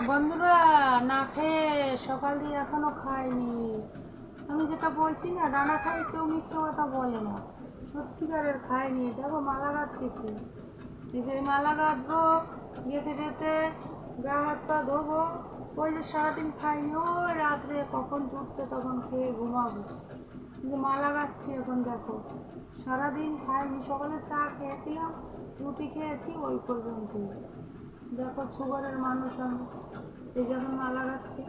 বন্ধুরা, না খেয়ে সকাল দিয়ে এখনো খাইনি। আমি যেটা বলছি না, দানা খাই কেউ মিথ্যে কথা বলে না। সত্যিকারের খাইনি। দেখো মালা গাঁথতেছি, নিজের মালা গাঁথবো, গেঁথে গেঁথে গা হাত পা ধোবো। ওই যে সারাদিন খাইনি, ওই রাত্রে কখন জুটবে তখন খেয়ে ঘুমাবো। যে মালা গাঁথছি এখন দেখো, সারাদিন খাইনি। সকালে চা খেয়েছিলাম, রুটি খেয়েছি, ওই পর্যন্তই। দেখো সুগারের মানুষ আমি, এই যখন মালা গাচ্ছি,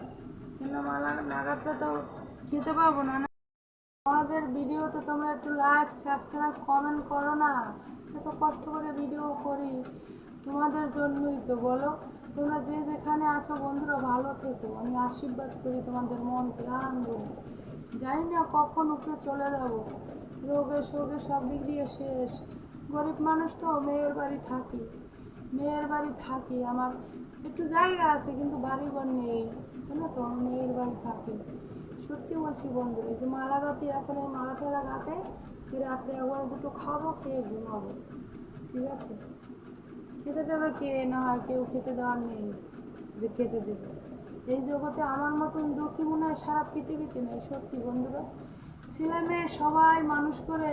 কিন্তু মালা না গাঁথলে তো খেতে পাবো না। আমাদের ভিডিওতে তোমরা একটু লাইক সাবস্ক্রাইব কমেন্ট করো না। এত কষ্ট করে ভিডিও করি তোমাদের জন্যই তো, বলো। তোমরা যে যেখানে আছো বন্ধুরা, ভালো থেকো। আমি আশীর্বাদ করি তোমাদের মন প্রাণ বলে। জানি না কখন উপরে চলে যাব, রোগে শোগে সব দিক দিয়ে শেষ। গরিব মানুষ তো, মেয়ের বাড়ি থাকি। আমার একটু জায়গা আছে কিন্তু বাড়ি ঘর নেই, জানো তো। আমি মেয়ের বাড়ি থাকি, সত্যি বলছি বন্ধুরা। এই যে মালা গাঁথি, এখন এই মালা টালা গাঁথে রাত্রে একবার দুটো খাবো, খেয়ে ঘুমাবো। ঠিক আছে? খেতে দেবে কে? না হয় কেউ খেতে দেওয়ার নেই যে খেতে দেবে। এই জগতে আমার মতন দুঃখী মনে হয় সারা পৃথিবীতে নেই। সত্যি বন্ধুরা, ছেলে মেয়ে সবাই মানুষ করে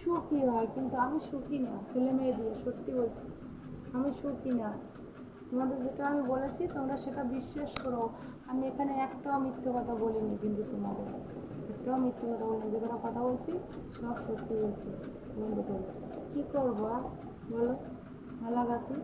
সুখী হয়, কিন্তু আমি সুখী না ছেলে মেয়ে দিয়ে। সত্যি বলছি, আমি সুখী না। তোমাদের যেটা আমি বলেছি তোমরা সেটা বিশ্বাস করো। আমি এখানে একটাও মিথ্যে কথা বলিনি, কিন্তু তোমাদের একটাও মিথ্যে কথা বলিনি। যে কটা কথা বলছি সব সত্যি বলছি বন্ধু। তো কী করবো আর, বলো। মালা গাঁথি।